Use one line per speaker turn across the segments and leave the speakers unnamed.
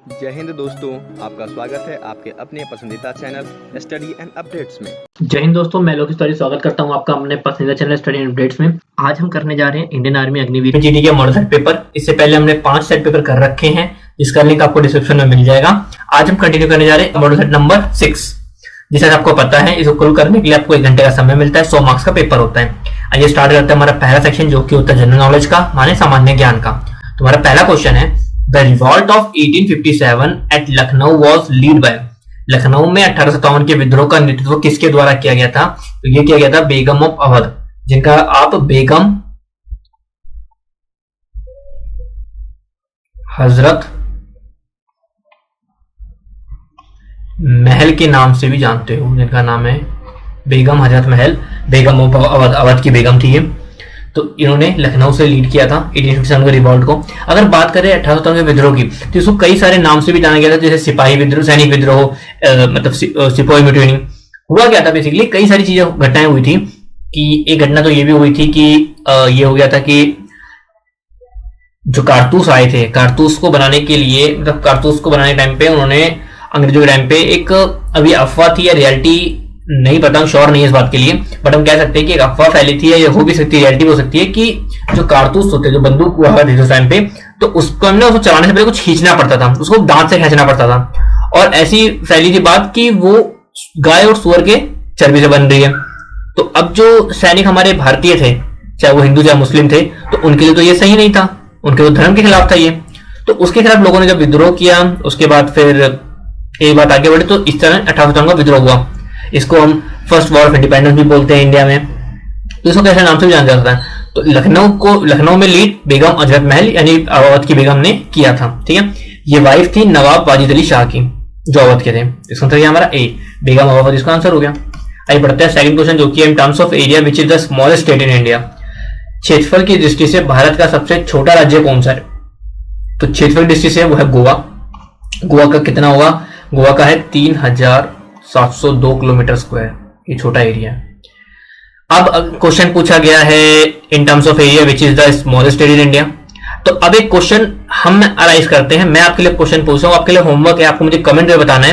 जय हिंद दोस्तों, आपका स्वागत है आपके अपने पसंदीदा चैनल स्टडी एंड अपडेट्स में।
जय हिंद दोस्तों, मैं लोकेश तिवारी स्वागत करता हूं आपका अपने पसंदीदा चैनल स्टडी एंड अपडेट्स में। आज हम करने जा रहे हैं इंडियन आर्मी अग्निवीर जीडी के मॉडल सेट पेपर। इससे पहले हमने 5 सेट पेपर कर रखे हैं, जिसका लिंक आपको डिस्क्रिप्शन में मिल जाएगा। आज हम कंटिन्यू करने जा रहे हैं मॉडल सेट नंबर 6, जिसे आपको पता है इसको कुल करने के लिए आपको 1 घंटे का समय मिलता है। 100 मार्क्स का पेपर होता है। आइए स्टार्ट करते हैं हमारा पहला सेक्शन, जो कि होता है जनरल नॉलेज का, माने सामान्य ज्ञान का। तो हमारा पहला क्वेश्चन है, The revolt of 1857 at Lucknow was led by। Lucknow में 1857 के विद्रोह का नेतृत्व किसके द्वारा किया गया था? तो ये किया गया था बेगम ऑफ अवध, जिनका आप बेगम हजरत महल के नाम से भी जानते हो, जिनका नाम है बेगम हजरत महल। बेगम ऑफ अवध, अवध की बेगम थी ये। तो इन्होंने लखनऊ से लीड किया था 1857 के रिवॉल्ट को। अगर बात करें 1857 के विद्रोह की, तो इसको कई सारे नाम से भी जाना गया था, जैसे सिपाही विद्रोह, सैनिक विद्रोह, मतलब सिपाही म्यूटिनी। हुआ क्या था बेसिकली, कई सारी चीजें घटनाएं हुई थी। कि एक घटना तो ये भी हुई थी कि ये हो गया था कि जो कारतूस आए थे, कारतूस को बनाने के लिए, मतलब कारतूस को बनाने टाइम पे उन्होंने अंग्रेजों के टाइम पे एक, अभी अफवाह थी या रियलिटी नहीं पता, श्योर नहीं है इस बात के लिए, बट हम कह सकते हैं कि एक अफवाह फैली थी, या ये हो भी सकती है, रियलिटी हो सकती है, कि जो कारतूस होते, जो बंदूक हुआ करती थी उस टाइम पे, तो उसको हमने उसको चलाने से पहले कुछ खींचना पड़ता था, उसको दांत से खींचना पड़ता था। और ऐसी फैली थी बात कि वो गाय और सुअर के चर्बी से बन रही है। तो अब जो सैनिक हमारे भारतीय थे, चाहे वो हिंदू चाहे मुस्लिम थे, तो उनके लिए तो ये सही नहीं था, उनके तो धर्म के खिलाफ था ये। तो उसके खिलाफ लोगों ने जब विद्रोह किया, उसके बाद फिर एक बात आगे बढ़ी, तो इस तरह 1857 का विद्रोह हुआ। इसको हम फर्स्ट वॉर ऑफ इंडिपेंडेंस भी बोलते हैं इंडिया में। तो इसको कैसे नाम से भी जाना जाता है। तो लखनऊ में लीड बेगम हजरत महल यानी अवध की बेगम ने किया था। ठीक है, ये वाइफ थी नवाब वाजिद अली शाह की, जो अवध के थे। इसका आंसर हमारा ए, बेगम अवध, इसका आंसर हो गया। आइए बढ़ते हैं सेकंड क्वेश्चन, जो कि in terms of area which is the smallest state in India. क्षेत्रफल की दृष्टि से भारत का सबसे छोटा राज्य कौन सा है? तो क्षेत्रफल की दृष्टि से वो है गोवा। गोवा का कितना होगा? गोवा का है 3702 किलोमीटर स्क्वायर, ये छोटा एरिया है। अब क्वेश्चन पूछा गया है in terms of area which is the smallest state in India. तो अब एक क्वेश्चन हम अराइज करते हैं। मैं आपके लिए क्वेश्चन पूछ रहा हूं, आपके लिए होमवर्क है, आपको मुझे कमेंट में बताना है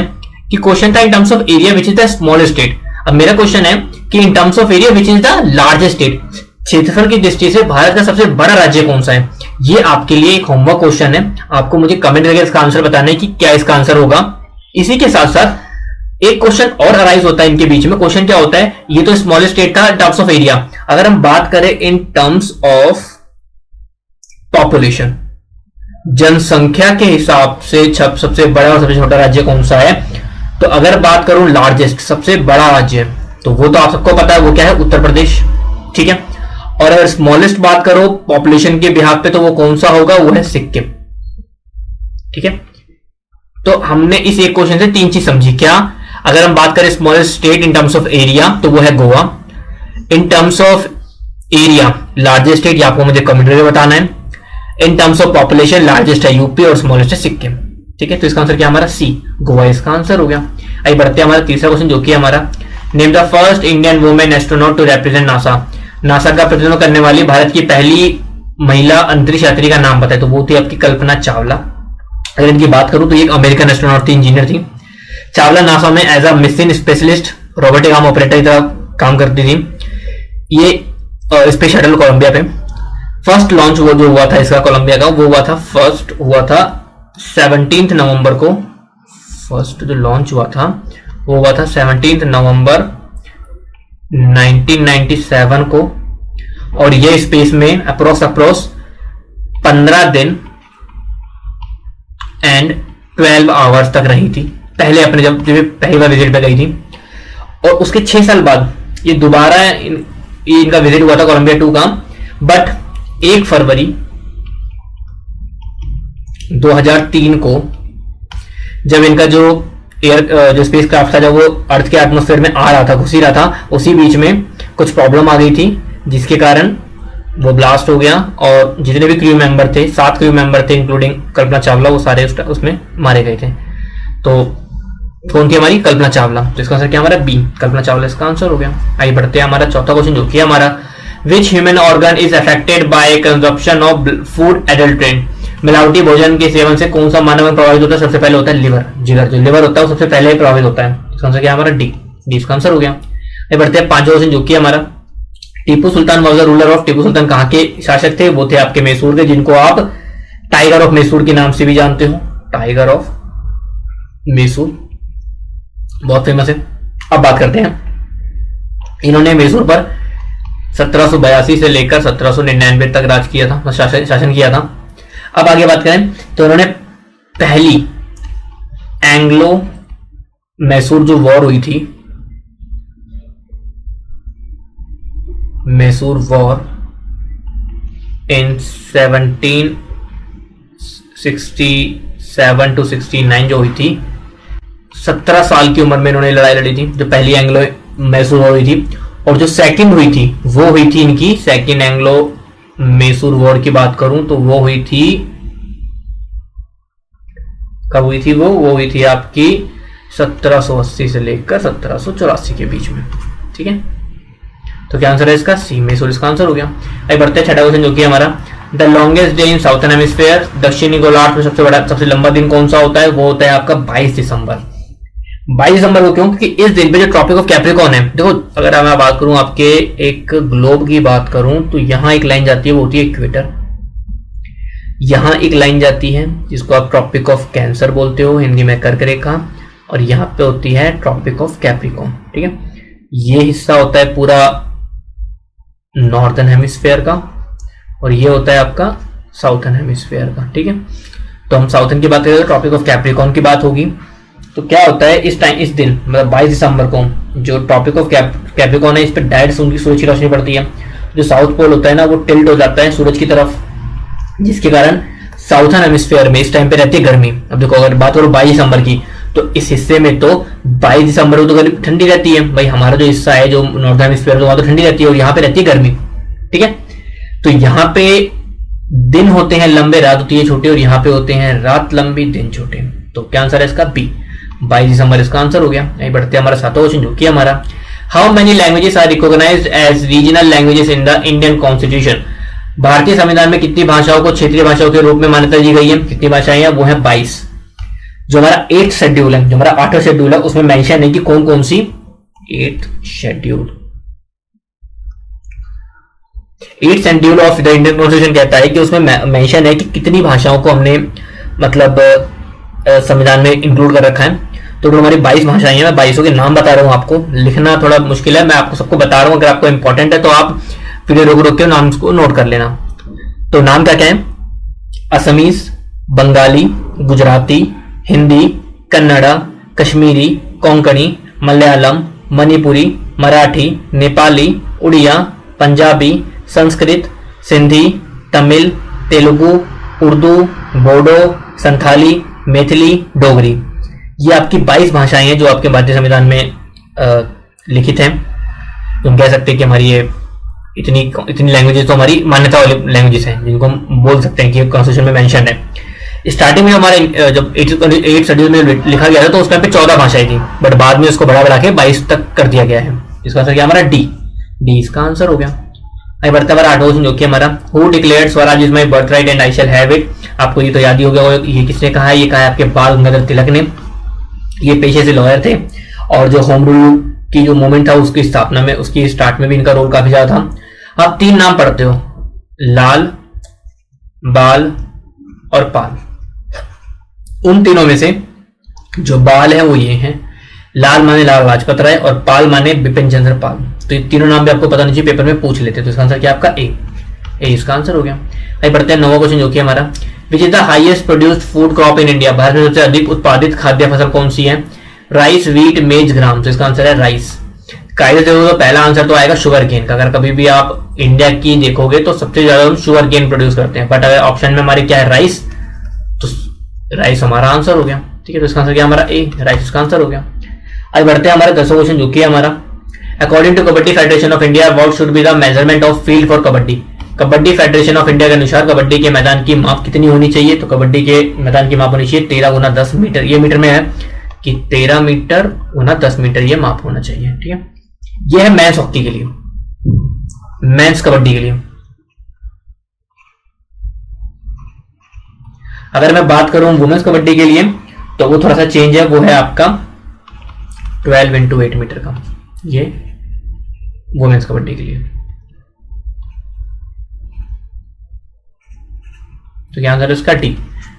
कि क्वेश्चन था in terms of area which is the smallest state. अब मेरा क्वेश्चन है कि in terms of area which is the largest state. क्षेत्रफल की दृष्टि से भारत का सबसे बड़ा राज्य कौन सा है? ये आपके लिए एक होमवर्क क्वेश्चन है। आपको मुझे कमेंट करके इसका आंसर बताना है कि क्या इसका आंसर होगा। इसी के साथ साथ एक क्वेश्चन और अराइज होता है इनके बीच में। क्वेश्चन क्या होता है? ये तो स्मॉलेस्ट स्टेट था इन टर्म्स ऑफ एरिया। अगर हम बात करें इन टर्म्स ऑफ पॉपुलेशन, जनसंख्या के हिसाब से सबसे बड़ा और सबसे छोटा राज्य कौन सा है? तो अगर बात करूं लार्जेस्ट, सबसे बड़ा राज्य, तो वो तो आप सबको पता है, वो क्या है? उत्तर प्रदेश। ठीक है, और अगर स्मॉलेस्ट बात करो पॉपुलेशन के बिहाफ पे, तो वो कौन सा होगा? वो है सिक्किम। ठीक है, तो हमने इस एक क्वेश्चन से 3 चीज समझी। क्या? अगर हम बात करें smallest state in terms of area, तो वो है Goa. In terms of area largest state, आपको मुझे कमेंट करके बताना है। In terms of population largest है यूपी और स्मॉलेस्ट है सिक्किम। ठीक है, तो इसका आंसर क्या हमारा? सी, गोवा इसका आंसर हो गया। आइए बढ़ते हैं हमारा तीसरा क्वेश्चन, जो कि हमारा name the first Indian women astronaut to represent NASA. NASA का प्रतिनिधित्व करने वाली भारत की पहली महिला अंतरिक्ष यात्री का नाम बताए। तो वो थी आपकी कल्पना चावला। अगर इनकी बात करूं तो ये एक अमेरिकन एस्ट्रोनॉट थी, इंजीनियर थी। चावला नासा में as a mission specialist, robotic arm operator की तरह काम करती थी। ये स्पेस शटल कोलंबिया पे फर्स्ट लॉन्च जो हुआ था इसका, कोलंबिया का, वो हुआ था फर्स्ट हुआ था 17 नवंबर को। फर्स्ट जो लॉन्च हुआ था वो हुआ था 17 नवंबर 1997 को। और ये स्पेस में अप्रोक्स 15 दिन एंड 12 आवर्स तक रही थी, पहले अपने जब पहली बार विजिट पे गई थी। और उसके 6 साल बाद ये दोबारा इनका विजिट हुआ था कोलंबिया 2 का। बट 1 फरवरी 2003 को जब इनका जो स्पेस क्राफ्ट था, जब वो अर्थ के एटमॉस्फेयर में आ रहा था, घुस ही रहा था, उसी बीच में कुछ प्रॉब्लम आ गई थी, जिसके कारण वो ब्लास्ट हो गया। और जितने भी क्रू मेंबर थे, 7 क्रू मेंबर थे इंक्लूडिंग कल्पना चावला, वो सारे उसमें मारे गए थे। तो कौन थी हमारी? कल्पना चावला। तो इसका आंसर क्या हमारा? बी, कल्पना चावला इसका आंसर हो गया। आइए बढ़ते हैं हमारा चौथा क्वेश्चन, जो कि हमारा which human organ is affected by consumption of food adulterant. मिलावटी भोजन के सेवन से कौन सा मानव प्रभावित होता है? सबसे पहले होता है लिवर, जिगर। जो लिवर होता है वो सबसे पहले प्रभावित होता है। इसका आंसर क्या हमारा? डी। डी इसका आंसर हो गया। ये बढ़ते हैं पांचवा क्वेश्चन जो कि हमारा Tipu Sultan was the ruler of. Tipu Sultan कहाँ के शासक थे? वो थे आपके मैसूर के, जिनको आप टाइगर ऑफ मैसूर के नाम से भी जानते हो। टाइगर ऑफ मैसूर बहुत फेमस है। अब बात करते हैं, इन्होंने मैसूर पर 1782 से लेकर 1799 तक राज किया था, शासन किया था। अब आगे बात करें तो इन्होंने पहली एंग्लो मैसूर जो वॉर हुई थी, मैसूर वॉर इन 1767 to 69 जो हुई थी, 17 साल की उम्र में इन्होंने लड़ाई लड़ी थी, जो पहली एंग्लो मैसूर वॉर हुई थी। और जो सेकंड हुई थी वो हुई थी इनकी सेकंड एंग्लो मैसूर वॉर की बात करूं तो वो हुई थी, कब हुई थी? वो हुई थी आपकी 1780 से लेकर 1784 के बीच में। ठीक है, तो क्या आंसर है इसका? सी, मैसूर इसका आंसर हो गया। अब बढ़ते हैं छठा क्वेश्चन जो कि हमारा the longest day in southern hemisphere. दक्षिणी गोलार्ध में सबसे लंबा दिन कौन सा होता है? वो होता है आपका 22 दिसंबर। 22 दिसंबर को क्यों? क्योंकि इस दिन पे जो ट्रॉपिक ऑफ कैप्रिकॉर्न है, देखो अगर मैं बात करूं आपके एक ग्लोब की बात करूं तो यहां एक लाइन जाती है, वो होती है इक्वेटर। यहां एक लाइन जाती है जिसको आप ट्रॉपिक ऑफ कैंसर बोलते हो, हिंदी में कर्क रेखा, और यहां पे होती है ट्रॉपिक ऑफ कैप्रिकॉर्न। ठीक है, ये हिस्सा होता है पूरा नॉर्दर्न हेमिस्फीयर का और ये होता है आपका साउथर्न हेमिस्फीयर का। ठीक है, तो हम साउथर्न की बात करें तो ट्रॉपिक ऑफ कैप्रिकॉर्न की बात होगी। तो क्या होता है इस दिन मतलब 22 दिसंबर को जो ट्रॉपिक ऑफ कैप्रिकॉर्न है, इस पर डायरेक्ट सूरज की रोशनी पड़ती है। जो साउथ पोल होता है ना, वो टिल्ट हो जाता है सूरज की तरफ, जिसके कारण साउथर्न हेमिस्फीयर में इस टाइम पे रहती है गर्मी। अब देखो अगर बात करो 22 दिसंबर की, तो इस हिस्से में तो 22 दिसंबर को तो गर्मी ठंडी रहती है भाई। हमारा जो हिस्सा है जो नॉर्दर्न हेमिस्फीयर, वहां तो ठंडी रहती है और यहाँ पे रहती है गर्मी। ठीक है, तो यहाँ पे दिन होते हैं लंबे, रात होती है छोटी, और यहाँ पे होते हैं रात लंबी दिन छोटे। तो क्या आंसर है इसका? बी, 22 दिसंबर इसका आंसर हो गया। यही बढ़ते हैं हमारा सातवां क्वेश्चन जो कि हमारा how many languages are recognised as regional languages in the Indian constitution. भारतीय संविधान में कितनी भाषाओं को क्षेत्रीय भाषाओं के रूप में मान्यता दी गई है? कितनी भाषाएं हैं? वो है 22। जो हमारा 8th शेड्यूल है, जो हमारा 8वां शेड्यूल है, उसमें मेंशन है कि कौन कौन सी 8th schedule of the Indian constitution कहता है कि उसमें मेंशन है कि कितनी भाषाओं को हमने मतलब संविधान में इंक्लूड कर रखा है। तो हमारी 22 भाषाएं हैं। मैं 22 के नाम बता रहा हूं, आपको लिखना थोड़ा मुश्किल है, मैं आपको सबको बता रहा हूं। अगर आपको इंपॉर्टेंट है तो आप वीडियो रोक के नाम को नोट कर लेना। तो नाम क्या क्या है? असमीज, बंगाली, गुजराती, हिंदी, कन्नड़ा, कश्मीरी, कोंकणी, मलयालम, मणिपुरी, मराठी, नेपाली, उड़िया, पंजाबी, संस्कृत, सिंधी, तमिल, तेलुगु, उर्दू, बोडो, संथाली, मैथिली, डोगरी। ये आपकी 22 भाषाएं हैं जो आपके भारतीय संविधान में लिखित हैं। तुम कह सकते हैं कि हमारी ये इतनी लैंग्वेजेस तो हमारी मान्यता वाली लैंग्वेजेस हैं, जिनको हम बोल सकते हैं कि कॉन्स्टिट्यूशन में मेंशन है। स्टार्टिंग में हमारे जब 8 शेड्यूल में लिखा गया था तो उस टाइम पे 14 भाषाएं थी, बट बाद में उसको बढ़ा के 22 तक कर दिया गया है। इसका आंसर क्या हमारा? डी इसका आंसर हो गया। आगे बढ़ता है हमारा 8वां क्वेश्चन जो कि हमारा who declared Swaraj is my birth right and I shall have it. आपको ये तो याद ही हो गया, ये किसने कहा है? ये कहा है आपके बाल गंगाधर तिलक ने। ये पेशे से लॉयर थे और जो होम रूल की जो मूवमेंट था उसकी स्थापना में, उसकी स्टार्ट में भी इनका रोल काफी ज्यादा था। आप 3 नाम पढ़ते हो, लाल, बाल और पाल। उन तीनों में से जो बाल है वो ये हैं, लाल माने लाल लाजपत राय और पाल माने बिपिन चंद्र पाल। तो ये तीनों नाम भी आपको पता नहीं चाहिए, पेपर में पूछ लेते। तो इसका आंसर क्या आपका? ए इसका आंसर हो गया। आइए बढ़ते हैं 9वां क्वेश्चन जो कि हमारा which is the highest produced food crop in India. Bharat में सबसे अधिक उत्पादित खाद्य फसल कौन सी है? राइस, वीट, मेज, ग्राम। तो इसका आंसर है राइस। कायदे से तो पहला आंसर तो आएगा शुगर केन का। अगर कभी भी आप इंडिया की देखोगे तो सबसे ज्यादा हम शुगर केन प्रोड्यूस करते हैं, बट अगर ऑप्शन में हमारे क्या है? राइस, तो राइस हमारा आंसर हो गया। ठीक है, तो इसका आंसर क्या हमारा? ए, राइस इसका आंसर हो गया। आगे बढ़ते हैं हमारे 10वां क्वेश्चन जो कि हमारा according to Kabaddi Federation of India what should be the measurement of field for kabaddi. Kabaddi Federation of India के अनुसार कबड्डी के मैदान की माप कितनी होनी चाहिए? तो कबड्डी के मैदान की माप होनी चाहिए 13 गुना 10 मीटर। ये मीटर में है कि 13 मीटर गुना 10 मीटर ये माप होना चाहिए। ठीक है, ये है मेंस हॉकी के लिए, मेंस कबड्डी के लिए। अगर मैं बात करूं वुमेन्स कबड्डी के लिए तो वो थोड़ा सा चेंज है, वो है आपका 12 इंटू 8 मीटर का, ये वुमेन्स कबड्डी के लिए। तो क्या आंसर इसका डी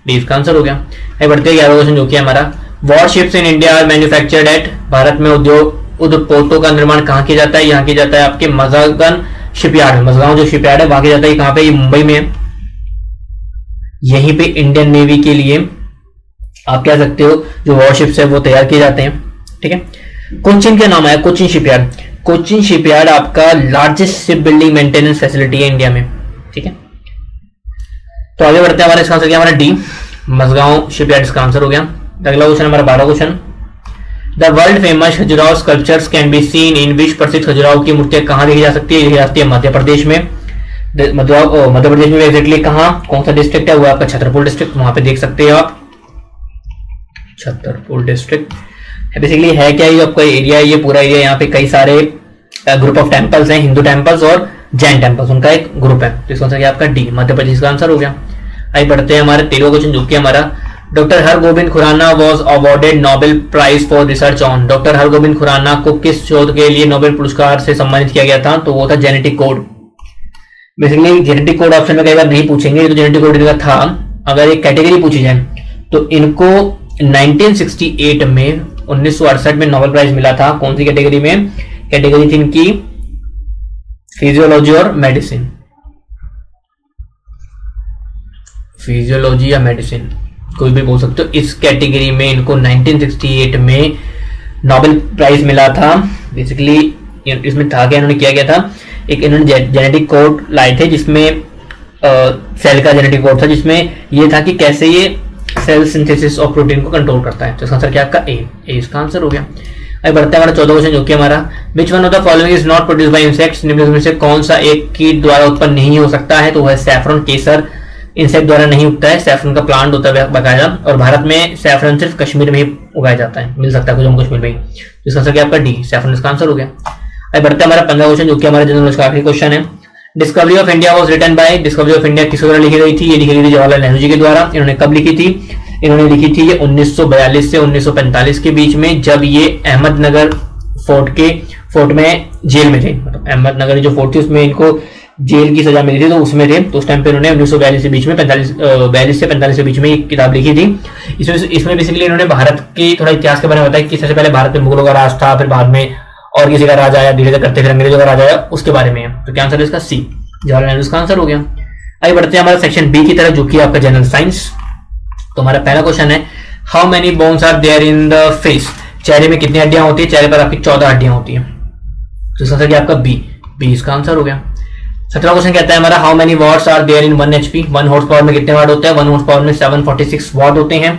इसका आंसर हो गया। है बढ़ते 11वां क्वेश्चन जो कि हमारा warships in India are manufactured at, Bharat में उद्योगपोतों का निर्माण कहाँ किया जाता है, यहाँ किया जाता है आपके मजागन शिपयार्ड में, मजगांव जो शिपयार्ड है वहां किया जाता है। कहां पे, ये मुंबई में है। यहीं पे इंडियन नेवी के लिए आप कह सकते हो जो वॉरशिप्स है वो तैयार किए जाते हैं, ठीक है। कोचिन क्या नाम है, कोचिन शिपयार्ड। कोचिन शिपयार्ड आपका largest ship building maintenance facility है इंडिया में, ठीक है। तो आगे बढ़ते हैं, हमारा इसका आंसर क्या हमारा डी मजगांव शिपयार्ड इसका आंसर हो गया। अगला क्वेश्चन हमारा 12वां question, the world famous Khajuraho sculptures can be seen in, विश्व प्रसिद्ध खजुराहो की मूर्तियां कहां देखी जा सकती है, देखी जाती है मध्य प्रदेश में। मध्य प्रदेश में एग्जैक्टली कहां, कौन सा डिस्ट्रिक्ट है, वो आपका छतरपुर डिस्ट्रिक्ट, वहां पे देख सकते हो आप, छतरपुर डिस्ट्रिक्ट। बेसिकली है क्या, ये आपका एरिया है, ये पूरा एरिया, यहाँ पे कई सारे ग्रुप ऑफ टेम्पल्स हैं, हिंदू टेम्पल्स और जैन टेम्पल्स, उनका एक ग्रुप है। तो इसका आंसर क्या आपका डी मध्य प्रदेश का आंसर हो गया। आइए बढ़ते हैं हमारे 13वां क्वेश्चन जो कि हमारा doctor Hargovind Khurana was awarded Nobel prize for research on. Doctor Hargovind Khurana को किस शोध के लिए नोबेल पुरस्कार से सम्मानित किया गया था, तो वो था genetic code. Basically genetic code option में कई बार नहीं पूछेंगे, तो जेनेटिक कोड का था। अगर एक कैटेगरी पूछी जाए तो इनको 1968 में 1968 में नोबेल प्राइज मिला था। कौन सी कैटेगरी में, कैटेगरी थी इनकी फिजियोलॉजी और मेडिसिन, फिजियोलॉजी या मेडिसिन कोई भी बोल सकते हो। इस कैटेगरी में इनको 1968 में नोबेल प्राइज मिला था। बेसिकली इसमें था क्या, इन्होंने किया गया था, एक इन्होंने जेनेटिक कोड लाए थे जिसमें सेल का जेनेटिक कोड था, जिसमें ये था कि कैसे ये सेल सिंथेसिस ऑफ प्रोटीन को कंट्रोल करता है। तो इसका आंसर क्या आपका ए इसका आंसर हो गया। अब बढ़ते हैं हमारा 14वां क्वेश्चन जो कि हमारा which one of the following is not produced by insects, निम्नलिखित में से कौन सा एक कीट द्वारा उत्पन्न नहीं हो सकता है, तो वह सैफरन। केसर इंसेक्ट द्वारा नहीं उगता है, सैफरन का प्लांट होता है बकायदा, और भारत में सैफरन सिर्फ कश्मीर में ही उगाया जाता है, मिल सकता है जम्मू कश्मीर में ही। तो इसका आंसर क्या आपका डी सैफरन इसका आंसर हो गया। अब बढ़ते हैं हमारा 15वां क्वेश्चन जो कि हमारे जनरल नॉलेज का आखिरी क्वेश्चन है। Discovery of India was written by, Discovery of India किसके द्वारा लिखी गई थी, ये लिखी गई थी जवाहरलाल नेहरू जी के द्वारा। इन्होंने कब लिखी थी, इन्होंने लिखी थी ये 1942 से 1945 के बीच में, जब ये अहमदनगर फोर्ट में जेल में थे। मतलब अहमदनगर जो फोर्ट थी उसमें इनको जेल की सजा मिली थी, तो उसमें थे। तो उस टाइम पे इन्होंने 1942 से बीच में 42 से 45 के बीच में एक किताब लिखी थी। इसमें बेसिकली इन्होंने भारत के थोड़ा इतिहास के बारे में बताया कि सबसे पहले भारत में मुगलों का राज था, फिर बाद में और किसी का राज आया, धीरे धीरे करते फिर अंग्रेजों का राज आया, उसके बारे में है। तो क्या आंसर है इसका सी जवाहरलाल नेहरू इसका आंसर हो गया। आइए बढ़ते हैं हमारा सेक्शन बी की तरफ जो कि आपका जनरल साइंस। तो हमारा पहला क्वेश्चन है how many bones are there in the face, चेहरे में कितनी हड्डियां होती है, चेहरे पर आपकी 14 हड्डियां होती है। तो इसका आंसर क्या आपका बी इसका आंसर हो गया। 17वां क्वेश्चन कहता है हमारा how many watts are there in 1 HP, 1 horse power में कितने वाट होते हैं, 1 हॉर्स पावर में 746 वाट होते हैं।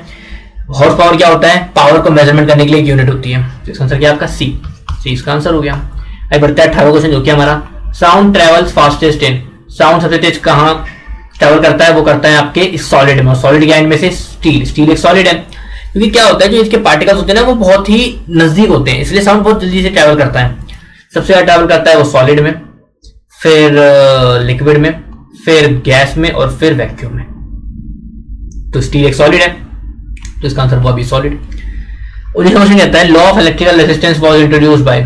हॉर्स पावर क्या होता है, पावर को मेजरमेंट करने के लिए एक यूनिट होती है। तो इसका आंसर क्या आपका सी इसका आंसर हो गया। आइए बढ़ते हैं 18वां क्वेश्चन जो कि हमारा sound travels fastest in, sound सबसे तेज कहां ट्रेवल करता है, वो करता है आपके सॉलिड में। सॉलिड क्या इनमें से स्टील एक सॉलिड है, क्योंकि क्या होता है जो इसके पार्टिकल्स होते हैं ना वो बहुत ही नजदीक होते हैं, इसलिए साउंड बहुत जल्दी से ट्रेवल करता है। सबसे ज्यादा ट्रेवल करता है वो सॉलिड में, फिर लिक्विड में, फिर गैस में और फिर वैक्यूम में। तो स्टील एक सॉलिड है, तो इसका आंसर वो भी सॉलिड। 19वां क्वेश्चन कहता है law of electrical resistance was introduced by,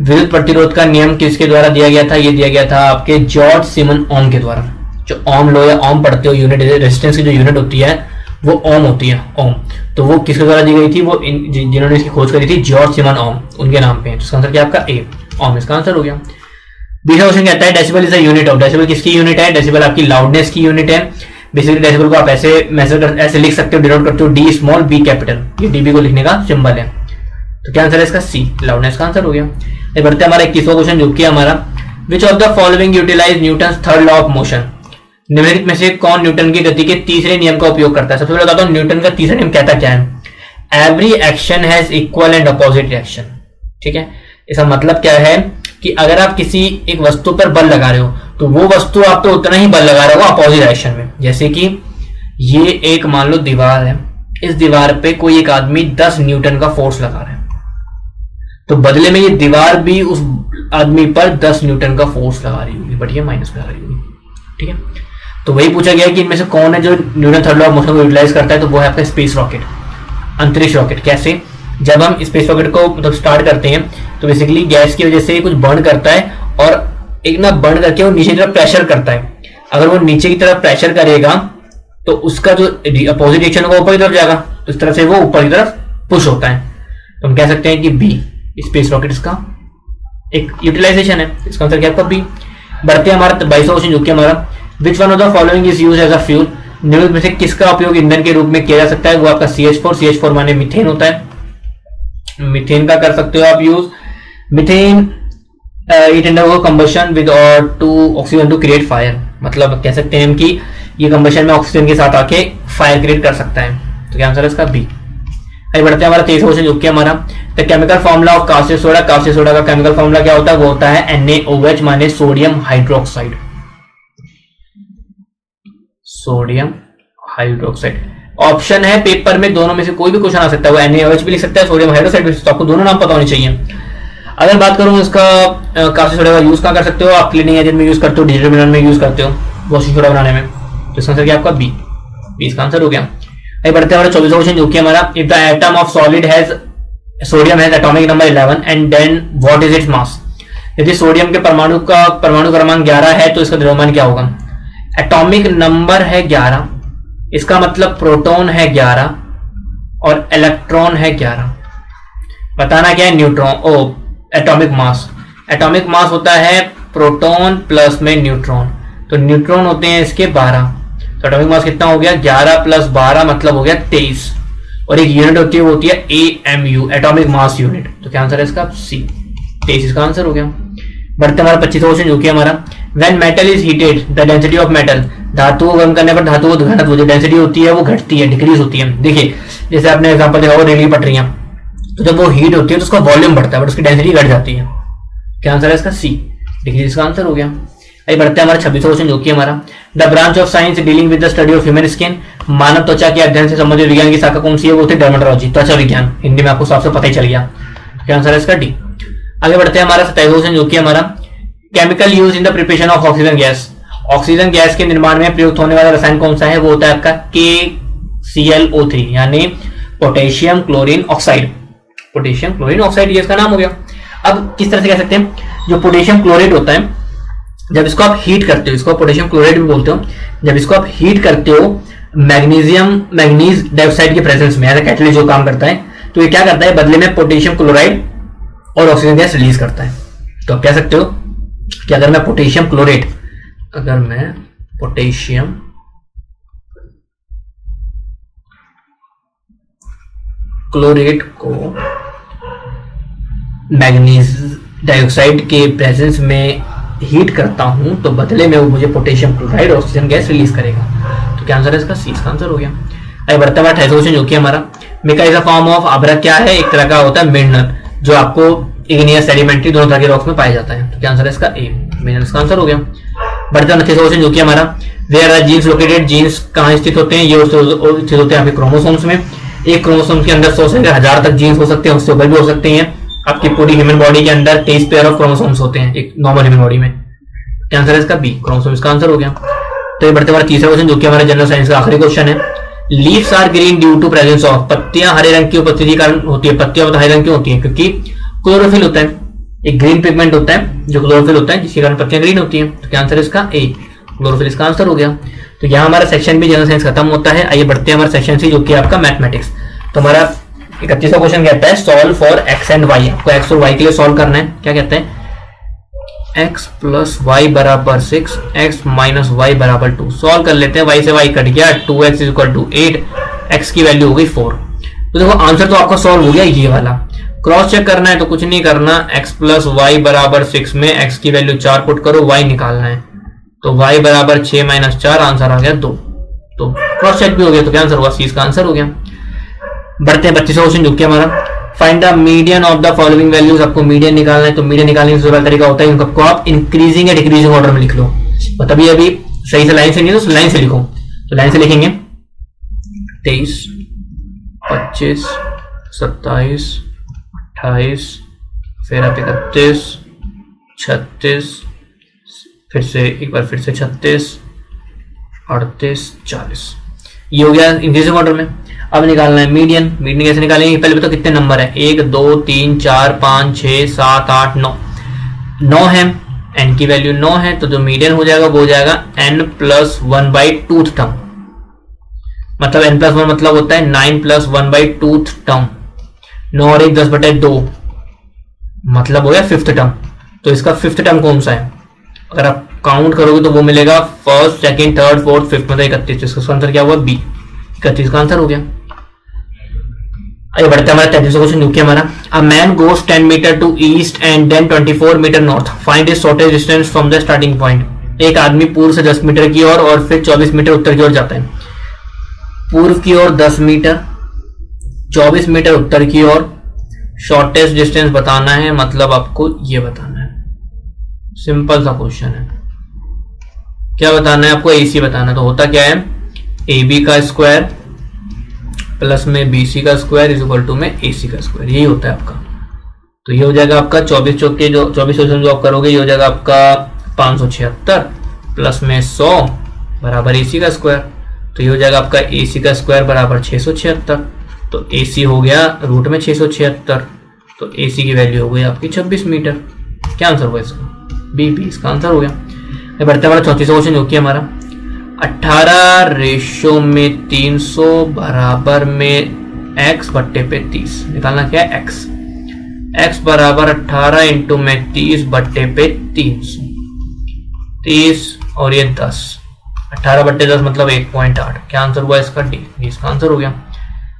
विद्युत प्रतिरोध का नियम किसके द्वारा दिया गया था, ये दिया गया था आपके जॉर्ज सिमन ओम के द्वारा। जो ओम लॉ या ओम पढ़ते हो, यूनिट रेजिस्टेंस की जो यूनिट होती है वो ओम होती है, ओम। तो वो किसके द्वारा दी गई थी, वो जिन्होंने इसकी खोज करी थी जॉर्ज सिमन ओम, उनके नाम पे है। इसका आंसर क्या आपका ए ओम इसका आंसर हो गया। 20वां क्वेश्चन कहता है decibel is a unit of, decibel किसकी यूनिट है, डेसिबल आपकी लाउडनेस की यूनिट है। बेसिकली डेसिबल को आप ऐसे लिख सकते हो, डिनोट करते हो डी स्मॉल बी कैपिटल, ये डीबी को लिखने का सिंबल है। तो क्या आंसर है इसका सी लाउडनेस का आंसर हो गया। ये बढ़ते हमारा 21वां क्वेश्चन जो कि हमारा which of the following utilise Newton third law of motion, निम्नलिखित में से कौन न्यूटन की गति के तीसरे नियम का उपयोग करता है। सबसे पहले बताता हूं न्यूटन का तीसरा नियम कहता क्या है, every action has equal and opposite reaction. ठीक है, इसका मतलब क्या है कि अगर आप किसी एक वस्तु पर बल लगा रहे हो तो वो वस्तु आप पे उतना ही बल लगा रहा होगा अपोजिट डायरेक्शन में। जैसे कि ये एक मान लो दीवार है, इस दीवार पे कोई एक आदमी 10 न्यूटन का फोर्स लगा रहा है, तो बदले में ये दीवार भी उस आदमी पर 10 न्यूटन का फोर्स लगा रही होगी, बट ये माइनस लगा रही होगी। ठीक है, तो वही पूछा गया कि इनमें से कौन है जो Newton third law of motion को यूटिलाइज करता है, तो वो है आपका स्पेस रॉकेट, अंतरिक्ष रॉकेट। कैसे? जब हम स्पेस रॉकेट को मतलब स्टार्ट करते हैं तो बेसिकली गैस की वजह से कुछ बर्न करता है और एक ना बर्न करके वो नीचे की तरफ प्रेशर करता है। अगर वो नीचे की तरफ प्रेशर करेगा तो उसका जो अपोजिट रिएक्शन होगा ऊपर की तरफ जाएगा, तो इस तरह से वो ऊपर की तरफ पुश होता है। तो हम कह सकते हैं कि बी स्पेस रॉकेट इसका एक यूटिलाइजेशन है। इसका आंसर क्या आपका बी। बढ़ते हैं हमारा 22वां क्वेश्चन जो कि हमारा which one of the following is used as a fuel, निम्नलिखित में से किसका उपयोग ईंधन के रूप में किया जा सकता है? वो आपका CH4 माने मीथेन होता है। मीथेन का कर सकते हो आप use. Methane it undergo combustion with और two oxygen to create fire, मतलब कह सकते हैं हम कि ये कंबशन में ऑक्सीजन के साथ आके फायर क्रिएट कर सकता है। तो क्या आंसर है इसका बी। आगे बढ़ते हैं हमारा 23वां क्वेश्चन जो कि हमारा the chemical formula of caustic soda. Caustic soda का केमिकल फॉर्मूला क्या होता है? वो होता है NaOH माने sodium hydroxide. Sodium hydroxide option है पेपर में, दोनों में से कोई भी क्वेश्चन आ सकता है। वो NaOH भी लिख सकता है, सोडियम हाइड्रोक्साइड भी लिख सकता है। आपको दोनों नाम पता होने चाहिए। अगर बात करूं इसका कास्टिक सोडा का यूज कहां कर सकते हो? आप क्लीनिंग एजेंट में यूज करते हो, डिटर्जेंट में यूज करते हो, वॉशिंग सोडा बनाने में। तो इसका आंसर क्या आपका बी इसका आंसर हो गया। आगे बढ़ते हैं हमारा 24वां क्वेश्चन जो कि हमारा if the atom of solid has sodium has atomic number 11 and then what is its mass. यदि सोडियम के परमाणु क्रमांक 11 है तो इसका द्रव्यमान क्या होगा? एटॉमिक नंबर है 11, इसका मतलब प्रोटॉन है 11 और इलेक्ट्रॉन है 11। बताना क्या है? Neutron. Atomic mass, atomic mass होता है प्रोटॉन प्लस में न्यूट्रॉन, तो न्यूट्रॉन होते हैं इसके 12। तो एटॉमिक मास कितना हो गया? 11 प्लस 12 मतलब हो गया 23। और एक यूनिट होती है वो होती है AMU, एटॉमिक मास यूनिट। तो क्या आंसर है इसका? सी 23 इसका आंसर हो गया। बढ़ते हमारा 25वां क्वेश्चन जो कि हमारा when metal is heated the density of metal. धातु को गर्म करने पर धातु को घनत्व जो डेंसिटी होती है वो घटती है, डिक्रीज होती है। देखिए जैसे आपने एग्जांपल देखा होगा रेल की पटरियां, तो जब वो हीट होती है तो उसका वॉल्यूम बढ़ता है बट उसकी डेंसिटी घट जाती है। क्या आंसर है इसका? सी डिक्रीज इसका आंसर हो गया। आइए बढ़ते हैं हमारा 26वां क्वेश्चन जो कि हमारा the branch of science dealing with the study of human skin. मानव त्वचा के अध्ययन से संबंधित विज्ञान की शाखा कौन सी है? वो होती है डर्मेटोलॉजी, त्वचा विज्ञान। हिंदी में आपको साफ से पता ही चल गया। क्या आंसर है इसका? डी। आगे बढ़ते हैं हमारा 27वां क्वेश्चन जो कि हमारा chemical use in the preparation of oxygen gas. Oxygen gas के निर्माण में प्रयुक्त होने वाला रसायन कौन सा है? वो होता है आपका KClO3 यानी potassium chlorine oxide. Potassium chlorine oxide ये इसका नाम हो गया। अब किस तरह से कह सकते हैं? जो पोटेशियम क्लोराइड होता है जब इसको आप हीट करते हो, इसको पोटेशियम क्लोराइड भी बोलते हो, जब इसको आप हीट करते हो मैग्नीज डाइऑक्साइड के प्रेजेंस में एज अ कैटलिस्ट जो काम करता है, तो ये क्या करता है? बदले में पोटेशियम क्लोराइड और ऑक्सीजन गैस रिलीज करता है। तो आप कह सकते हो कि अगर मैं पोटेशियम क्लोरेट को मैग्नीज डाइऑक्साइड के प्रेजेंस में हीट करता हूं तो बदले में वो मुझे पोटेशियम क्लोराइड और ऑक्सीजन गैस रिलीज करेगा। तो क्या आंसर है इसका? सी इसका आंसर हो गया। आइए बढ़ते हैं 28वां क्वेश्चन जो कि हमारा mica is a form of अभ्रक क्या है? एक तरह का होता है मिनरल जो आपको इग्नियस सेडिमेंट्री दोनों तरह के रॉक्स में पाया जाता है। तो क्या आंसर है इसका? ए मिनरल इसका आंसर हो गया। बढ़ते हैं 29वां क्वेश्चन जो कि हमारा where are genes located. Genes कहां स्थित होते हैं? ये स्थित होते हैं आपके क्रोमोसोम्स में। एक क्रोमोसोम के अंदर 100 से 1000 तक जीन्स हो सकते हैं, उससे ऊपर भी हो सकते हैं। आपकी पूरी ह्यूमन बॉडी के अंदर 23 पेयर ऑफ क्रोमोसोम्स होते हैं एक नॉर्मल ह्यूमन बॉडी में। क्या आंसर है इसका? बी क्रोमोसोम इसका आंसर हो गया। तो ये बढ़ते हमारा 30वां क्वेश्चन जो कि हमारा जनरल साइंस का आखिरी क्वेश्चन है। Leaves are green due to presence of. पत्तियां हरे रंग की उपस्थिति के कारण होती है। पत्तियां हरे रंग क्यों होती है? क्योंकि क्लोरोफिल होता है, एक ग्रीन पिगमेंट होता है जो क्लोरोफिल होता है जिसके कारण पत्तियां ग्रीन होती हैं। तो क्या आंसर है इसका? ए क्लोरोफिल इसका आंसर हो गया। तो यहाँ हमारा सेक्शन भी जनरल साइंस खत्म होता है। आइए बढ़ते हैं हमारे सेक्शन से जो कि आपका मैथमेटिक्स। तो हमारा 31वां क्वेश्चन कहता है solve for x and y. आपको एक्स और वाई के लिए सॉल्व करना है। क्या कहते हैं? x प्लस वाई बराबर 6, x माइनस वाई बराबर 2। सॉल्व कर लेते हैं। y से y कट गया, 2x is equal to 8, x की वैल्यू हो गई 4। तो देखो आंसर तो आपका सॉल्व हो गया ये वाला। क्रॉस चेक करना है तो कुछ नहीं करना, x प्लस वाई बराबर 6 में x की वैल्यू 4 पुट करो, y निकालना है। तो y बराबर 6 माइनस 4, आंसर आ गया 2। तो क्रॉस चेक भी हो गया। तो क्या आंसर हुआ? सी इसका आंसर हो गया। बढ़ते हैं 25वां क्वेश्चन जो कि हमारा find the median of the following values. आपको मीडियन निकालना है। तो मीडियन निकालने का सबसे तरीका होता है उनको आप इंक्रीजिंग या डिक्रीजिंग ऑर्डर में लिख लो। तो तभी अभी सही से लाइन से नहीं तो लाइन से लिखो। तो लाइन से लिखेंगे 23, 25, 27, 28, फिर आप 31, 36, फिर से एक बार फिर से 36, 3840, ये हो गया इंक्रीजिंग ऑर्डर में। अब निकालना है मीडियन। मीडियन कैसे निकालेंगे, पहले बताओ कितने नंबर है, 1 2 3 4 5 6 7 8 9, 9 है, n की वैल्यू 9 है, तो जो मीडियन हो जाएगा वो हो जाएगा n प्लस 1/2 टर्म, मतलब n प्लस 1 मतलब होता है 9 प्लस 1/2 टर्म, 9 और 1 10/2 मतलब हो गया 5th टर्म। तो इसका 5th टर्म कौन सा है, अगर आप काउंट करोगे तो वो मिलेगा 1st 2nd 3rd 4th 5th मतलब 31। इसका आंसर क्या हुआ, बी, 31 का आंसर हो गया। आगे बढ़ते हैं, हमारा 33वां क्वेश्चन जो कि हमारा, a man goes 10 metre to east and then 24 metre north, find his shortest distance from the starting point. एक आदमी पूर्व से 10 मीटर की ओर और फिर 24 मीटर उत्तर की ओर जाता है। पूर्व की ओर 10 मीटर, 24 मीटर उत्तर की ओर, शॉर्टेस्ट डिस्टेंस बताना है, मतलब आपको ये बताना है। सिंपल सा क्वेश्चन है, क्या बताना है आपको, AC बताना है। तो होता क्या है, AB का स्क्वायर प्लस में BC का स्क्वायर इज इक्वल टू में AC का स्क्वायर, यही होता है आपका। तो ये हो जाएगा आपका 24 चौके जो 24 क्वेश्चन जो आप करोगे, ये हो जाएगा आपका 576 प्लस में 100 बराबर AC का स्क्वायर। तो ये हो जाएगा आपका AC का स्क्वायर बराबर 676। तो AC हो गया रूट में 676, तो AC की वैल्यू हो गई आपकी 26 मीटर। क्या आंसर हुआ इसका, बी, इसका आंसर हो गया। बढ़ते हमारा 34वां क्वेश्चन जो कि हमारा, 18 रेशो में 300 बराबर में x बट्टे पे 30, निकालना क्या है x, x बराबर 18 इंटू में 30 बट्टे पे 300, 30 और ये 10, 18 बट्टे 10 मतलब 1.8। क्या आंसर हुआ इसका, डी, इसका आंसर हो गया।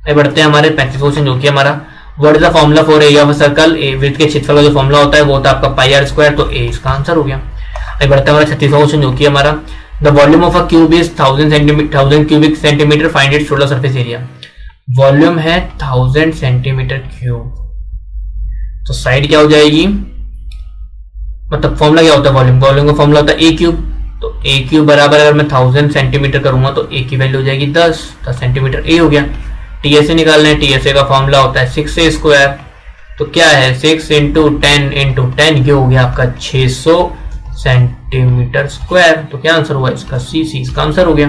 बढ़ते हैं हमारे 35वां क्वेश्चन जो कि हमारा, what is the formula for area of a circle, वृत्त के क्षेत्रफल का जो फॉर्मूला होता है वो होता है आपका पाई आर स्क्वायर, तो ए इसका आंसर हो गया। बढ़ते हैं हमारा 36वां क्वेश्चन जो कि हमारा, the volume of a cube is 1000 cubic centimetre, find its total surface area. Volume है 1000 सेंटीमीटर क्यूब, तो साइड क्या हो जाएगी, मतलब फॉर्मूला क्या होता है वॉल्यूम, वॉल्यूम का फॉर्मूला होता है ए क्यूब। तो ए क्यूब बराबर अगर मैं 1000 सेंटीमीटर करूंगा तो ए की वैल्यू हो जाएगी 10 सेंटीमीटर, ए हो गया। टीएसए निकालना है, टीएसए का फॉर्मूला होता है 6a स्क्वायर, तो क्या है 6 इंटू 10 इंटू 10, ये हो गया आपका 600 सेंटीमीटर स्क्वायर। तो क्या आंसर हुआ इसका, सी, इसका आंसर हो गया।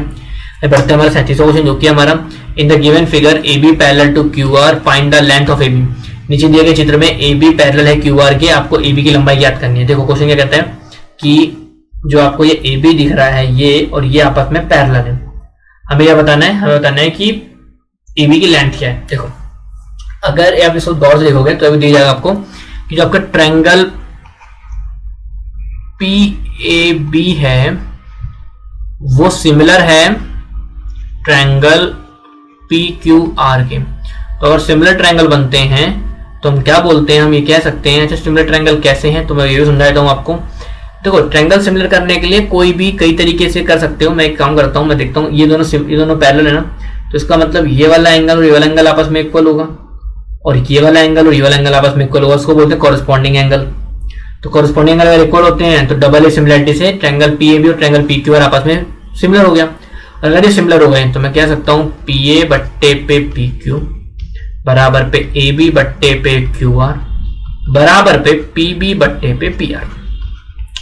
बढ़ते हमारा 37वां क्वेश्चन जो कि हमारा, in the given figure A B parallel to Q R, find the length of A B. नीचे दिए गए चित्र में ए बी पैरेलल है क्यू आर के, आपको ए बी की लंबाई ज्ञात करनी है। देखो क्वेश्चन क्या कहता है कि जो आपको ये ए बी दिख रहा है ये और ये आपस में पैरेलल है, हमें क्या बताना है, हमें बताना है कि ए बी की लेंथ क्या है। देखो अगर आप इसको गौर से देखोगे तो अभी दिया जाएगा आपको कि जो आपका ट्रायंगल पी ए बी है वो सिमिलर है ट्रायंगल पी क्यू आर के। तो अगर सिमिलर ट्रायंगल बनते हैं तो हम क्या बोलते हैं, हम ये कह सकते हैं, अच्छा सिमिलर ट्रायंगल कैसे हैं, तो मैं ये भी समझा देता हूँ आपको। देखो ट्रायंगल सिमिलर करने के लिए कोई भी कई तरीके से कर सकते हो। मैं एक काम करता हूँ, मैं देखता हूँ ये दोनों पैरेलल है ना, तो इसका मतलब ये वाला एंगल और ये वाला एंगल आपस में इक्वल होगा, और ये वाला एंगल और ये वाला एंगल आपस में इक्वल होगा, उसको बोलते हैं कॉरेस्पॉन्डिंग एंगल। तो कॉरेस्पॉन्डिंग एंगल अगर इक्वल होते हैं तो डबल ए सिमिलरिटी से ट्रायंगल पी ए बी और ट्रायंगल पी क्यू आर आपस में सिमिलर हो गया। अगर ये सिमिलर हो गए तो मैं कह सकता हूँ पी ए बट्टे पे पी क्यू बराबर पे ए बी बट्टे पे क्यू आर बराबर पे पी बी बट्टे पे पी आर।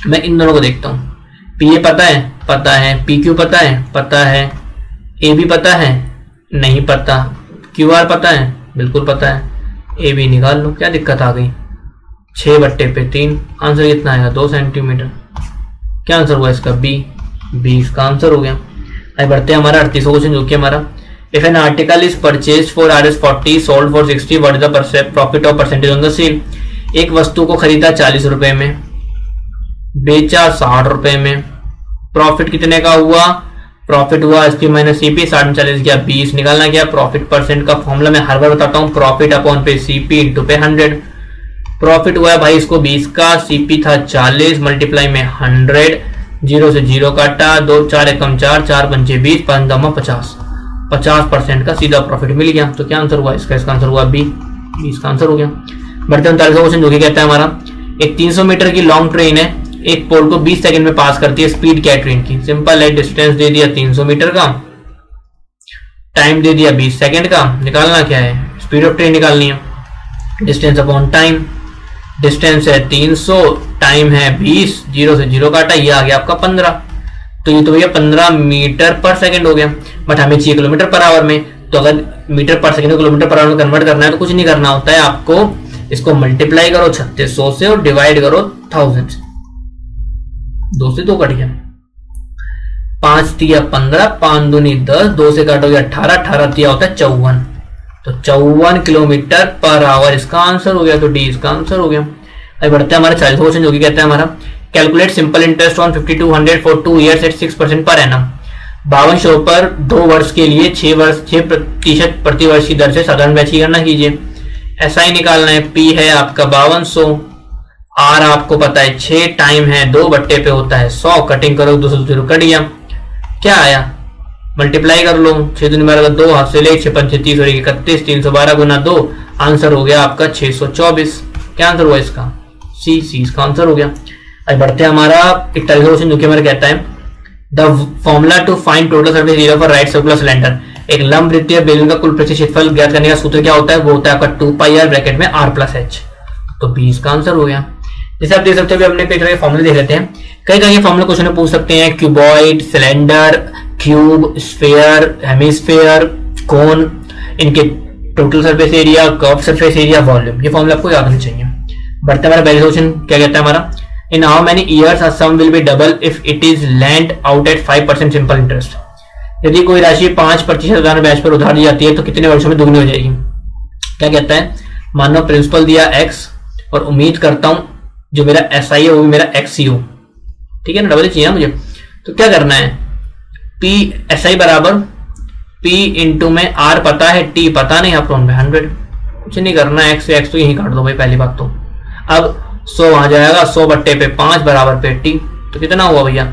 मैं इन दोनों को देखता हूँ, पी ए पता है, पी क्यू पता है, ए बी पता है, नहीं पता, क्यू आर पता है, बिल्कुल पता है, ए बी निकाल लो, क्या दिक्कत आ गई, 6 बट्टे पे 3, आंसर कितना आएगा 2 सेंटीमीटर। क्या आंसर हुआ इसका, बी, इसका आंसर हो गया। आगे बढ़ते हैं हमारा 38वां क्वेश्चन जो कि हमारा, if an article is purchased for ₹40 sold for 60, what is the profit of percentage on the sale. एक वस्तु को खरीदा 40 रुपए में, बेचा 60 रुपए में, प्रॉफिट कितने का हुआ, प्रॉफिट हुआ एसपी माइनस सीपी, 60 में 40 गया 20, निकालना क्या प्रॉफिट परसेंट का फॉर्मूला मैं हर बार बताता हूँ, प्रॉफिट अपॉन पे सीपी इंटू पे 100। प्रॉफिट हुआ है भाई इसको 20 का, सीपी था 40 मल्टीप्लाई में 100, 0 से 0 काटा, 2 4 एकम 4, 4 पंचे 20, 5 दमा 50, 50% का सीधा प्रॉफिट मिल गया। तो क्या आंसर हुआ इसका, आंसर हुआ बी, इसका आंसर हो गया। बढ़ते हैं 39वां क्वेश्चन जो कि कहता है हमारा, एक 300 मीटर की लॉन्ग ट्रेन है, एक पोल को 20 सेकंड में पास करती है, स्पीड क्या है ट्रेन की, सिंपल है, डिस्टेंस दे दिया 300 मीटर का, टाइम दे दिया 20 सेकंड का, निकालना क्या है, स्पीड ऑफ ट्रेन निकालनी है, डिस्टेंस अपॉन टाइम, डिस्टेंस है 300, टाइम है 20, 0 से 0 काटा, ये आ गया आपका 15। तो ये तो भैया 15 मीटर पर सेकंड हो गया, बट हमें चाहिए किलोमीटर पर आवर में। तो अगर मीटर पर सेकंड को किलोमीटर पर आवर में कन्वर्ट करना है तो कुछ नहीं करना होता है, आपको इसको मल्टीप्लाई करो 3600 से और डिवाइड करो 1000 से। 2 से 2 कट गया, 5 तिया 15, 5 दूनी 10, 2 से काटोगे 18, 18 तिया होता है 54, तो 54 किलोमीटर पर आवर इसका आंसर हो गया। तो डी इसका आंसर हो गया। अभी बढ़ते हैं हमारे 40वां क्वेश्चन, जो कि कहता है हमारा calculate simple interest on 5200 for 2 years at 6% per annum. 5200 पर 2 वर्ष के लिए 6% प्रति वर्ष की दर से साधारण ब्याज की गणना कीजिए। ऐसा ही निकालना है। पी है आपका 5200, आर आपको पता है 6, टाइम है 2 बट्टे पे होता है 100, कटिंग करो 2 से 0 कट गया, क्या आया मल्टीप्लाई कर लो, 6 दूनी 12 का 2, हाथ से ले 6 5 30 और 31, 312 गुना 2, आंसर हो गया आपका 624। क्या आंसर हुआ इसका? सी इसका आंसर हो गया। अब बढ़ते हैं हमारा 41वां क्वेश्चन, जो कि हमारा कहता है the formula to find total surface area for right circular cylinder. एक लंब वृत्तीय बेलन का कुल पृष्ठीय क्षेत्रफल ज्ञात करने का सूत्र क्या होता है? वो होता है आपका 2πr ब्रैकेट में r प्लस h। तो बी इसका आंसर हो गया। जैसे आप देख सकते हैं, हमने कई तरह के फॉर्मूले देख लेते हैं। कई तरह के फॉर्मूले क्वेश्चन में पूछ सकते हैं, cuboid, cylinder, cube, sphere, hemisphere, cone, इनके total surface area, curve surface area, volume, ये फॉर्मूले आपको याद होने चाहिए। बढ़ते हमारा पहला क्वेश्चन क्या कहता है हमारा, in how many years a sum will be double if it is lend out at 5% simple interest. यदि कोई राशि 5% साधारण ब्याज पर उधार दी जाती है तो कितने वर्षों में दुगनी हो जाएगी? क्या कहता है, मानो प्रिंसिपल दिया x और उम्मीद करता हूं जो मेरा SI है वो भी मेरा XC हो, ठीक है ना, डबल चाहिए मुझे। तो क्या करना है, P SI बराबर P इंटू में R पता है, T पता नहीं, आप 100, कुछ नहीं करना है, x से x तो यही काट दो भाई पहली बात। तो अब 100 वहां जाएगा, 100 बट्टे पे 5 बराबर पे T, तो कितना हुआ भैया?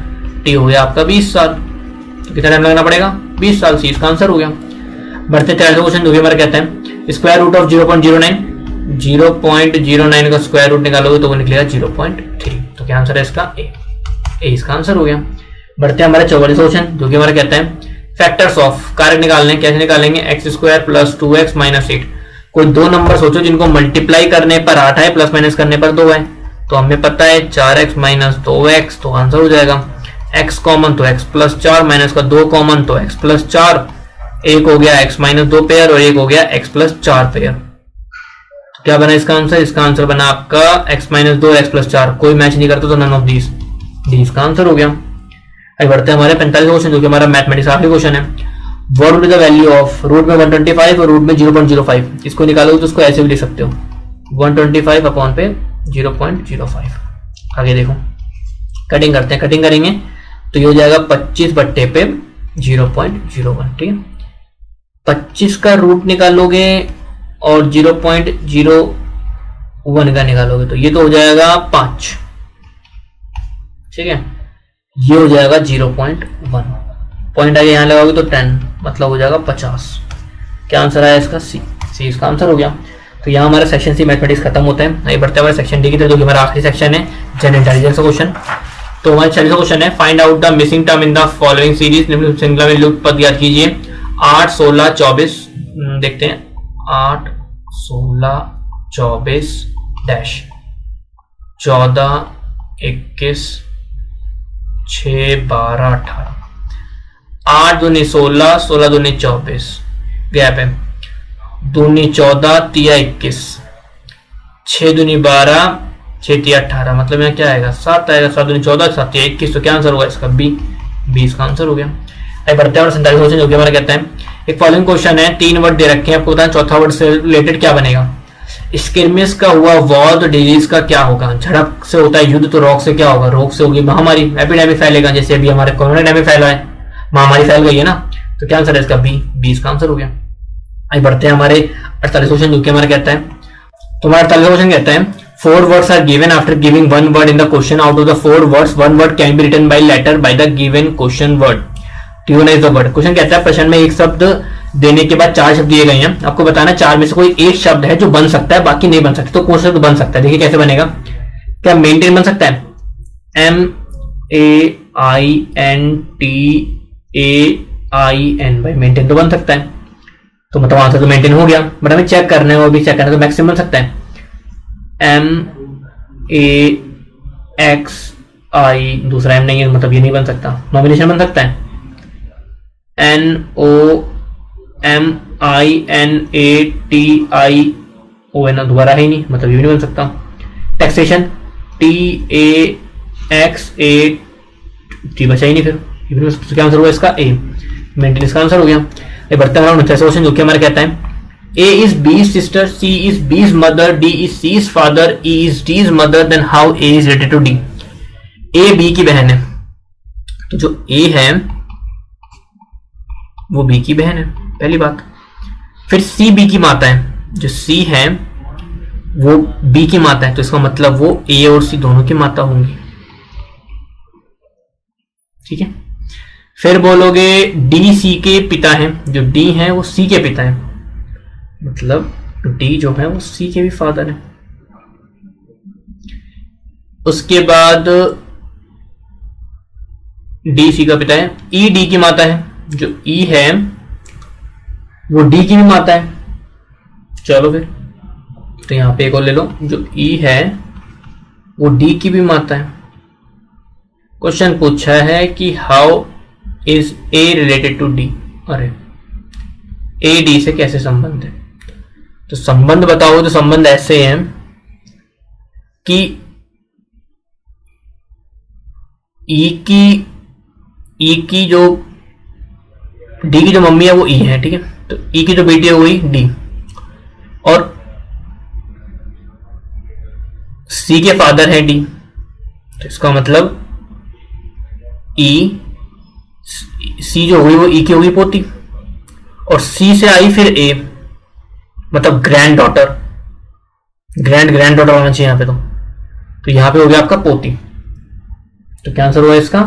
T हो गया आपका 20 साल। तो कितना टाइम लगना पड़ेगा? 20 साल। सी इसका आंसर हो गया। बढ़ते 43वां क्वेश्चन, जो भी हमारा कहता है स्क्वायर रूट ऑफ 0.09 का स्क्वायर रूट निकालोगे तो वो निकलेगा 0.3। तो क्या आंसर है इसका? ए इसका आंसर हो गया। बढ़ते हैं हमारे 44वां क्वेश्चन, जो कि हमारा कहता है फैक्टर्स ऑफ, कारक निकालने, कैसे निकालेंगे? x² plus 2x minus 8। कोई दो नंबर सोचो जिनको मल्टीप्लाई करने पर 8 है, प्लस माइनस करने पर 2 है। तो हमें पता है 4x माइनस 2x, तो आंसर हो जाएगा x कॉमन तो x प्लस 4, माइनस का 2 कॉमन तो x प्लस 4, एक हो गया x माइनस 2 पेयर और एक हो गया x प्लस 4 पेयर। तो क्या बना इसका आंसर? इसका आंसर बना आपका x माइनस 2 x प्लस 4, कोई मैच नहीं करता तो नन ऑफ दीज, डी इसका आंसर हो गया। आगे बढ़ते हैं हमारे 45वां क्वेश्चन, जो कि हमारा मैथमेटिक्स आखिरी क्वेश्चन है। What will be the value of root में 125 और रूट में 0.05। इसको निकालोगे तो उसको ऐसे भी लिख सकते हो, 125 अपॉन पे 0.05। आगे देखो, कटिंग करते हैं, कटिंग करेंगे तो ये हो जाएगा 25 बट्टे पे 0.01, ठीक है। 25 का रूट निकालोगे और 0.01 का निकालोगे तो ये तो हो जाएगा 5, ठीक है। ये हो जाएगा 0.1, पॉइंट आगे यहाँ लगाओगे तो 10, मतलब हो जाएगा 50। क्या आंसर आया इसका? सी इसका आंसर हो गया। तो यहाँ हमारा सेक्शन सी मैथमेटिक्स खत्म होता है। आगे बढ़ते हैं हमारे सेक्शन डी की तरफ, जो कि हमारा आखिरी सेक्शन है, जनरल इंटेलिजेंस का क्वेश्चन। तो हमारा 40वां क्वेश्चन है, find out the missing term in the following series. निम्न श्रृंखला में लुप्त पद ज्ञात कीजिए। 8, 16, 24, देखते हैं, 8, 16, 24 डैश 14, 21, 6, 12, 18, 8 दूनी 16, 16 दूनी 24, गैप है, दूनी 14, तिया 21, 6 दूनी 12, 6 तिया 18, मतलब यहाँ क्या आएगा? 7 आएगा, 7 दूनी 14, 7 तिया 21। तो क्या आंसर होगा इसका? बी इसका आंसर हो गया। अब बढ़ते हैं 47वां क्वेश्चन, जो कि हमारा कहता है एक फॉलोइंग क्वेश्चन है, 3 वर्ड दे रखे हैं, आपको बताना चौथा वर्ड से रिलेटेड क्या बनेगा। स्किर्मिस का हुआ वॉर तो डिजीज का क्या होगा? झड़प से होता है युद्ध, तो रोग से क्या होगा? रोग से होगी महामारी, एपिडेमिक फैलेगा, जैसे अभी हमारे कोरोना एपिडेमिक फैला है, महामारी फैल गई है ना। तो क्या आंसर है इसका? बी इसका आंसर हो गया। आगे बढ़ते हैं हमारे 48वां क्वेश्चन, जो कि हमारा कहता है, तो हमारा 48वां क्वेश्चन कहता है 4 words are given after giving 1 word in the question. Out of the 4 words 1 word can be written by letter by the given question word. Tunize the word. Question कहता है प्रश्न में एक शब्द देने के बाद 4 शब्द दिए गए हैं, आपको बताना 4 में से कोई एक शब्द है जो बन सकता है, बाकी नहीं बन सकता। तो कौन सा शब्द बन सकता है? देखिए कैसे बनेगा। क्या मेंटेन बन सकता है? MAINTAIN, भाई मेंटेन तो बन सकता है, तो मतलब आंसर तो मेंटेन हो गया। बट हमें चेक करना है, वो भी चेक करना है, तो मैक्सिमम बन सकता है MAXIMUM, आई, दूसरा एम नहीं है, मतलब ये नहीं बन सकता। नॉमिनेशन बन सकता है, NOMINATIO है ना, दोबारा है ही नहीं, मतलब ये भी नहीं बन सकता। टैक्सेशन TAX8, बचा ही नहीं, फिर ये भी नहीं बन सकता। क्या आंसर होगा इसका? ए। मेंटेनेंस का आंसर हो गया। ये बढ़ते हैं क्वेश्चन, जो कि हमारा कहता है A is B's sister, C is B's mother, D is C's father, E is D's mother, then how A is related to D? A B की बहन है, तो जो A है वो B की बहन है, पहली बात। फिर C B की माता है, जो C है वो B की माता है, तो इसका मतलब वो A और C दोनों की माता होंगी, ठीक है। फिर बोलोगे D C के पिता हैं, जो D है वो C के पिता है, मतलब डी जो है वो सी के भी फादर है। उसके बाद डी सी का पिता है, ई डी की माता है, जो ई है वो डी की भी माता है। चलो फिर, तो यहां पे एक और ले लो, जो ई है वो डी की भी माता है। क्वेश्चन पूछा है कि how is A related to D. अरे ए डी से कैसे संबंध है? तो संबंध बताओ, तो संबंध ऐसे हैं कि ई की जो डी की जो मम्मी है वो ई है, ठीक है। तो ई की जो बेटी है वही डी, और सी के फादर है डी, तो इसका मतलब ई सी जो हुई वो ई की होगी पोती, और सी से आई फिर ए, मतलब ग्रैंड डॉटर, ग्रैंड डॉटर होना चाहिए यहाँ पे। तो यहाँ पे हो गया आपका पोती, तो क्या आंसर हुआ इसका?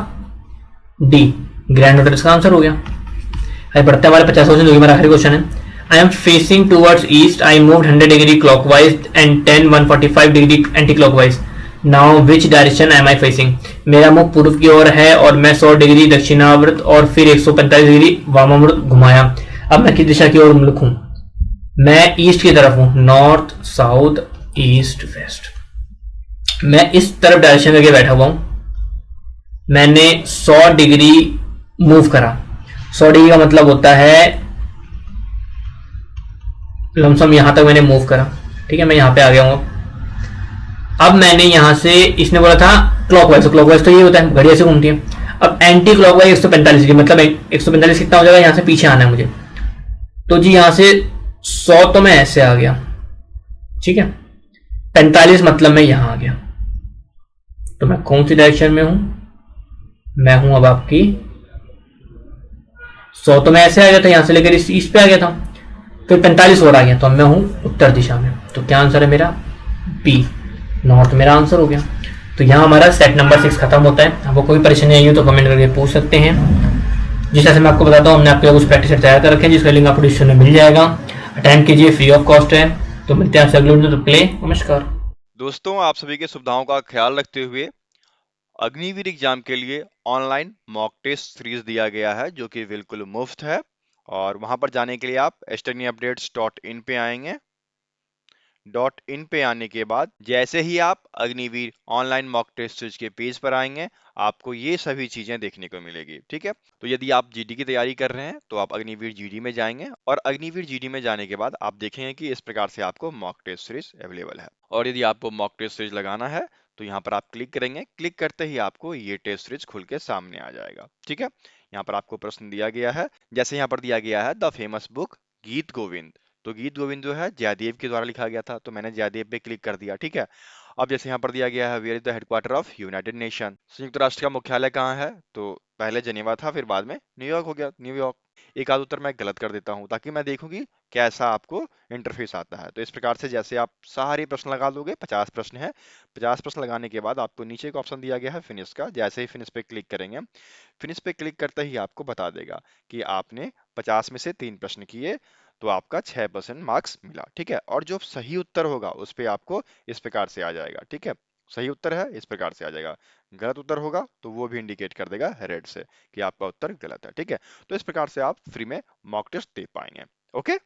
डी, ग्रैंड डॉटर इसका आंसर हो गया। आइए बढ़ते हैं हमारे 50 क्वेश्चन, जो कि हमारा आखिरी क्वेश्चन है। I am facing towards east, I moved 100 degree clockwise and 10 145 degree anticlockwise. Now which direction am I facing? मेरा मुख पूर्व की ओर है और मैं 100 डिग्री दक्षिणावर्त और फिर 145 डिग्री वामावर्त घुमाया। अब मैं किस दिशा की ओर मुख हूं? मैं ईस्ट की तरफ हूं, नॉर्थ साउथ ईस्ट वेस्ट। मैं इस तरफ डायरेक्शन करके बैठा हुआ हूं। मैंने 100 डिग्री मूव करा। 100 डिग्री का मतलब होता है लमसम यहां तक मैंने मूव करा, ठीक है। मैं यहां पे आ गया हूं। अब मैंने यहां से, इसने बोला था क्लॉकवाइज, तो क्लॉकवाइज तो ये होता है, घड़ी ऐसे घूमती है। अब एंटी क्लॉकवाइज 145 डिग्री, मतलब 145 कितना हो जाएगा? यहां से पीछे आना है मुझे, तो जी यहां से 100 तो मैं ऐसे आ गया, ठीक है। 45 मतलब मैं यहां आ गया, तो मैं कौन सी डायरेक्शन में हूं? मैं हूं अब आपकी 100 तो मैं ऐसे आ गया था, यहां से लेकर इस ईस्ट पे आ गया था, फिर 45 और आ गया, तो अब मैं हूं उत्तर दिशा में। तो क्या आंसर है मेरा? बी, नॉर्थ मेरा आंसर हो गया। तो यहां हमारा सेट नंबर 6 खत्म होता है। आपको कोई परेशानी आई हो तो कमेंट करके पूछ सकते हैं। जिस तरह से मैं आपको बताता हूं, हमने आपके लिए कुछ प्रैक्टिस तैयार कर रखे हैं, जिसका लिंक आपको डिस्क्रिप्शन में मिल जाएगा। अटेंड कीजिए, फ्री ऑफ कॉस्ट है। तो मिलते हैं आपसे अगले वीडियो, तो प्ले। नमस्कार
दोस्तों, आप सभी की सुविधाओं का ख्याल रखते हुए अग्निवीर एग्जाम के लिए ऑनलाइन मॉक टेस्ट सीरीज दिया गया है, जो कि बिल्कुल मुफ्त है। और वहां पर जाने के लिए आप studyupdates.in पे आएंगे। .in पे आने के बाद जैसे ही आप Agniveer online mock test series के पेज पर आएंगे, आपको ये सभी चीजें देखने को मिलेगी, ठीक है। तो यदि आप जीडी की तैयारी कर रहे हैं तो आप अग्निवीर जीडी में जाएंगे, और अग्निवीर जीडी में जाने के बाद आप देखेंगे कि इस प्रकार से आपको मॉक टेस्ट सीरीज अवेलेबल है। और यदि आपको मॉक टेस्ट सीरीज लगाना है तो यहाँ पर आप क्लिक करेंगे। क्लिक करते ही आपको ये टेस्ट सीरीज खुल के सामने आ जाएगा, ठीक है। यहाँ पर आपको प्रश्न दिया गया है, जैसे यहाँ पर दिया गया है द फेमस बुक गीत गोविंद। तो गीत गोविंद जो है जयदेव के द्वारा लिखा गया था, तो मैंने जयदेव पे क्लिक कर दिया, ठीक है। अब जैसे यहाँ पर दिया गया है, where is the headquarter of United Nation, संयुक्त राष्ट्र का मुख्यालय कहाँ है? तो पहले जेनेवा था, फिर बाद में न्यूयॉर्क हो गया, न्यूयॉर्क। एक आध उत्तर मैं गलत कर देता हूँ ताकि मैं देखूँ कि कैसा आपको इंटरफेस आता है। तो इस प्रकार से जैसे आप सारे प्रश्न लगा लोगे, 50 प्रश्न है, 50 प्रश्न लगाने के बाद आपको नीचे एक ऑप्शन दिया गया है फिनिश का। जैसे ही फिनिश पे क्लिक करेंगे, फिनिश पे क्लिक करते ही आपको बता देगा कि आपने 50 में से 3 प्रश्न किए, तो आपका 6% मार्क्स मिला, ठीक है। और जो सही उत्तर होगा उस पे आपको इस प्रकार से आ जाएगा, ठीक है। सही उत्तर है इस प्रकार से आ जाएगा, गलत उत्तर होगा तो वो भी इंडिकेट कर देगा रेड से कि आपका उत्तर गलत है, ठीक है। तो इस प्रकार से आप फ्री में मॉक टेस्ट दे पाएंगे, ओके।